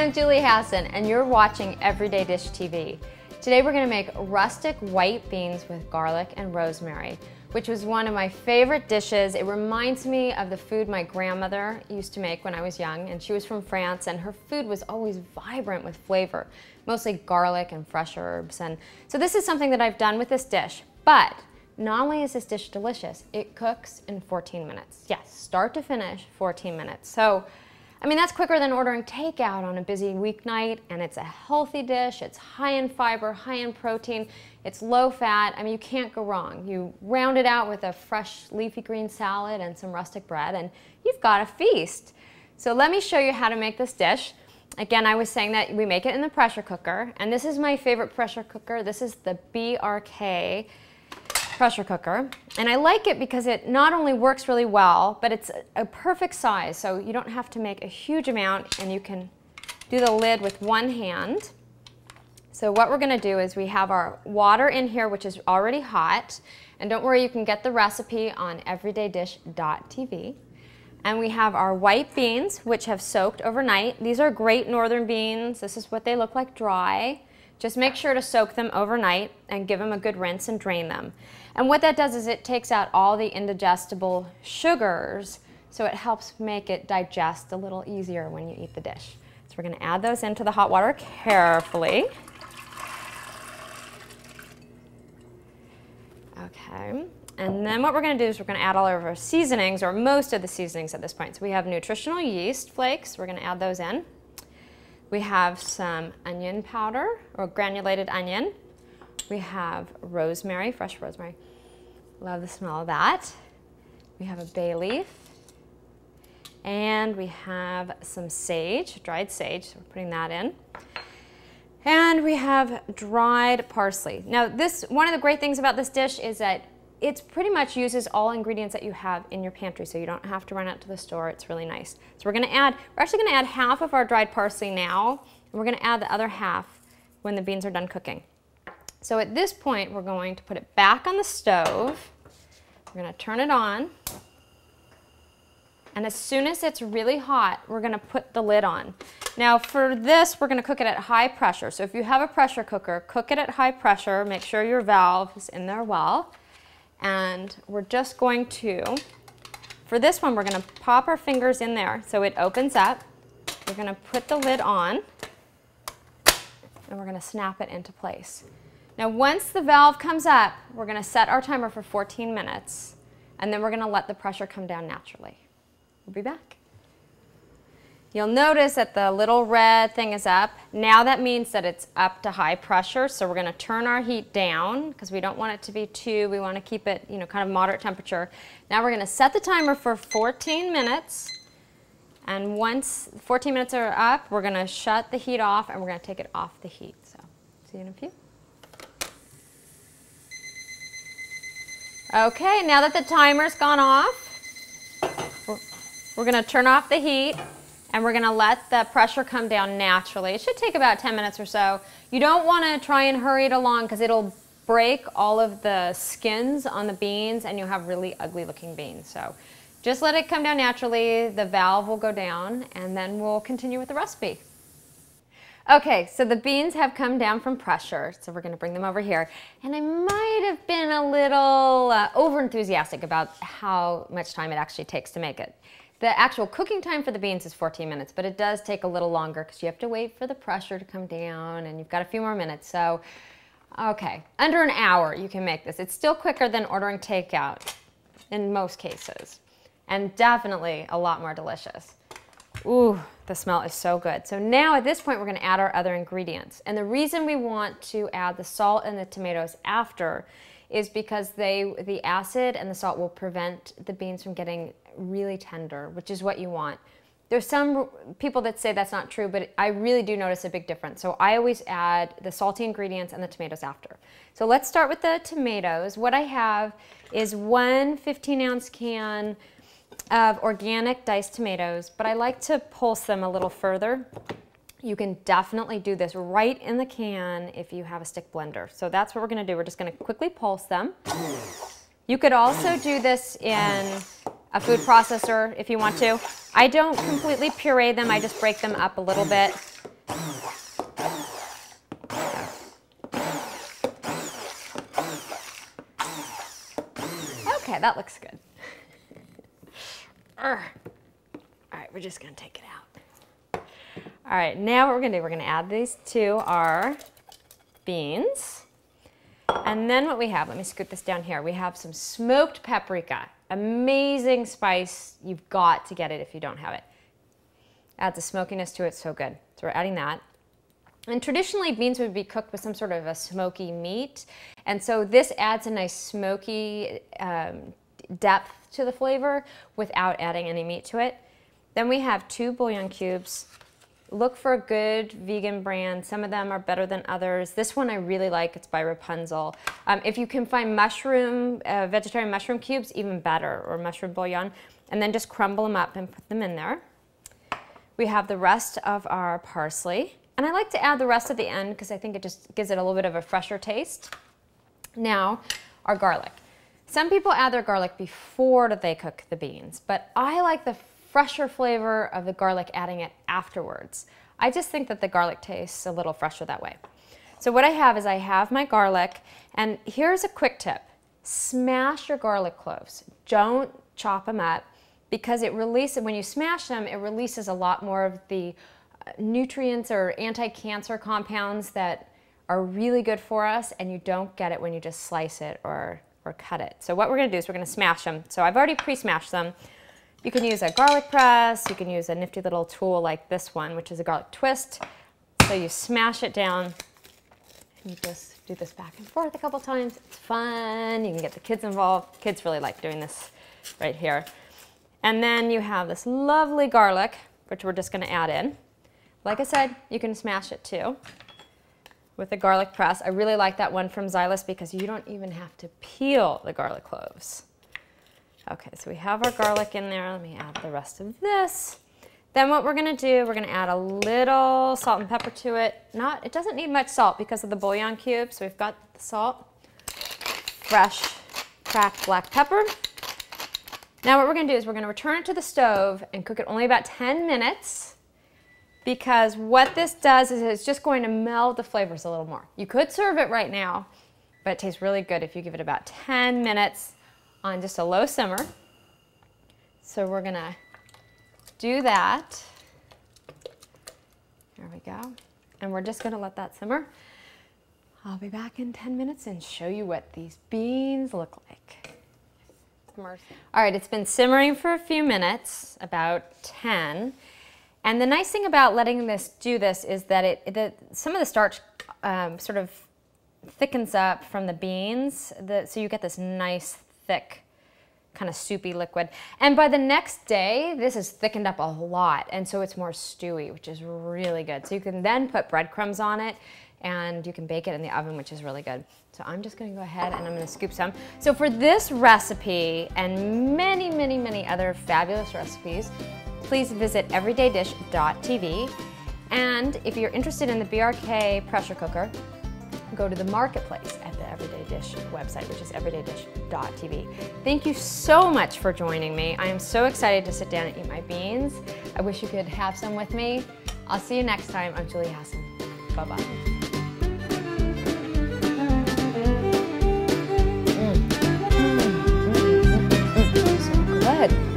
I'm Julie Hassan, and you're watching Everyday Dish TV. Today we're going to make rustic white beans with garlic and rosemary, which was one of my favorite dishes. It reminds me of the food my grandmother used to make when I was young, and she was from France, and her food was always vibrant with flavor, mostly garlic and fresh herbs. And so this is something that I've done with this dish, but not only is this dish delicious, it cooks in 14 minutes. Yes, start to finish, 14 minutes. So I mean, that's quicker than ordering takeout on a busy weeknight, and it's a healthy dish. It's high in fiber, high in protein. It's low fat. I mean, you can't go wrong. You round it out with a fresh leafy green salad and some rustic bread, and you've got a feast. So let me show you how to make this dish. Again, I was saying that we make it in the pressure cooker, and this is my favorite pressure cooker. This is the BRK pressure cooker, and I like it because it not only works really well, but it's a perfect size, so you don't have to make a huge amount, and you can do the lid with one hand. So what we're going to do is we have our water in here, which is already hot, and don't worry, you can get the recipe on everydaydish.tv. And we have our white beans, which have soaked overnight. These are great northern beans. This is what they look like dry. Just make sure to soak them overnight and give them a good rinse and drain them. And what that does is it takes out all the indigestible sugars, so it helps make it digest a little easier when you eat the dish. So we're going to add those into the hot water carefully. Okay, and then what we're going to do is we're going to add all of our seasonings, or most of the seasonings at this point. So we have nutritional yeast flakes. We're going to add those in. We have some onion powder, or granulated onion. We have rosemary, fresh rosemary. Love the smell of that. We have a bay leaf. And we have some sage, dried sage, so we're putting that in. And we have dried parsley. Now one of the great things about this dish is that it pretty much uses all ingredients that you have in your pantry, so you don't have to run out to the store. It's really nice. So we're actually going to add half of our dried parsley now, and we're going to add the other half when the beans are done cooking. So at this point, we're going to put it back on the stove. We're going to turn it on, and as soon as it's really hot, we're going to put the lid on. Now for this, we're going to cook it at high pressure. So if you have a pressure cooker, cook it at high pressure. Make sure your valve is in there well. And we're just going to, for this one, we're going to pop our fingers in there so it opens up. We're going to put the lid on, and we're going to snap it into place. Now once the valve comes up, we're going to set our timer for 14 minutes, and then we're going to let the pressure come down naturally. We'll be back. You'll notice that the little red thing is up. Now that means that it's up to high pressure, so we're going to turn our heat down because we don't want it to be we want to keep it, kind of moderate temperature. Now we're going to set the timer for 14 minutes, and once 14 minutes are up, we're going to shut the heat off, and we're going to take it off the heat. So, see you in a few. Okay, now that the timer's gone off, we're going to turn off the heat. And we're going to let the pressure come down naturally. It should take about 10 minutes or so. You don't want to try and hurry it along because it'll break all of the skins on the beans, and you'll have really ugly looking beans. So just let it come down naturally. The valve will go down, and then we'll continue with the recipe. Okay, so the beans have come down from pressure, so we're going to bring them over here. And I might have been a little over-enthusiastic about how much time it actually takes to make it. The actual cooking time for the beans is 14 minutes, but it does take a little longer because you have to wait for the pressure to come down, and you've got a few more minutes. So, okay, under an hour you can make this. It's still quicker than ordering takeout in most cases, and definitely a lot more delicious. Ooh, the smell is so good. So now at this point we're going to add our other ingredients. And the reason we want to add the salt and the tomatoes after is because the acid and the salt will prevent the beans from getting really tender, which is what you want. There's some people that say that's not true, but I really do notice a big difference. So I always add the salty ingredients and the tomatoes after. So let's start with the tomatoes. What I have is one 15-ounce can of organic diced tomatoes, but I like to pulse them a little further. You can definitely do this right in the can if you have a stick blender. So that's what we're going to do. We're just going to quickly pulse them. You could also do this in a food processor if you want to. I don't completely puree them, I just break them up a little bit. Okay, that looks good. All right, we're just gonna take it out. All right, now what we're gonna do, we're gonna add these to our beans. And then what we have, let me scoot this down here. We have some smoked paprika. Amazing spice. You've got to get it if you don't have it. Adds a smokiness to it, so good. So we're adding that. And traditionally, beans would be cooked with some sort of a smoky meat. And so this adds a nice smoky depth to the flavor without adding any meat to it. Then we have 2 bouillon cubes. Look for a good vegan brand. Some of them are better than others. This one I really like. It's by Rapunzel. If you can find vegetarian mushroom cubes, even better, or mushroom bouillon. And then just crumble them up and put them in there. We have the rest of our parsley. And I like to add the rest at the end because I think it just gives it a little bit of a fresher taste. Now, our garlic. Some people add their garlic before they cook the beans, but I like the fresher flavor of the garlic adding it afterwards. I just think that the garlic tastes a little fresher that way. So what I have is I have my garlic, and here's a quick tip. Smash your garlic cloves. Don't chop them up because it releases, when you smash them, it releases a lot more of the nutrients or anti-cancer compounds that are really good for us, and you don't get it when you just slice it or cut it. So what we're gonna do is we're gonna smash them. So I've already pre-smashed them. You can use a garlic press, you can use a nifty little tool like this one, which is a garlic twist. So you smash it down, and you just do this back and forth a couple times. It's fun, you can get the kids involved. Kids really like doing this right here. And then you have this lovely garlic, which we're just gonna add in. Like I said, you can smash it too with a garlic press. I really like that one from Xylus because you don't even have to peel the garlic cloves. Okay, so we have our garlic in there. Let me add the rest of this. Then what we're gonna do, we're gonna add a little salt and pepper to it. It doesn't need much salt because of the bouillon cube, so we've got the salt. Fresh cracked black pepper. Now what we're gonna do is we're gonna return it to the stove and cook it only about 10 minutes because what this does is it's just going to meld the flavors a little more. You could serve it right now, but it tastes really good if you give it about 10 minutes on just a low simmer. So we're gonna do that. There we go. And we're just gonna let that simmer. I'll be back in 10 minutes and show you what these beans look like. All right, it's been simmering for a few minutes, about 10. And the nice thing about letting this do this is that some of the starch sort of thickens up from the beans, so you get this nice, thick, kind of soupy liquid. And by the next day, this is thickened up a lot, and so it's more stewy, which is really good. So you can then put breadcrumbs on it, and you can bake it in the oven, which is really good. So I'm just gonna go ahead and I'm gonna scoop some. So for this recipe and many, many, many other fabulous recipes, please visit everydaydish.tv. And if you're interested in the BRK pressure cooker, go to the marketplace at the Everyday Dish website, which is everydaydish.tv. Thank you so much for joining me. I am so excited to sit down and eat my beans. I wish you could have some with me. I'll see you next time. I'm Julie Hassan. Bye-bye. So good.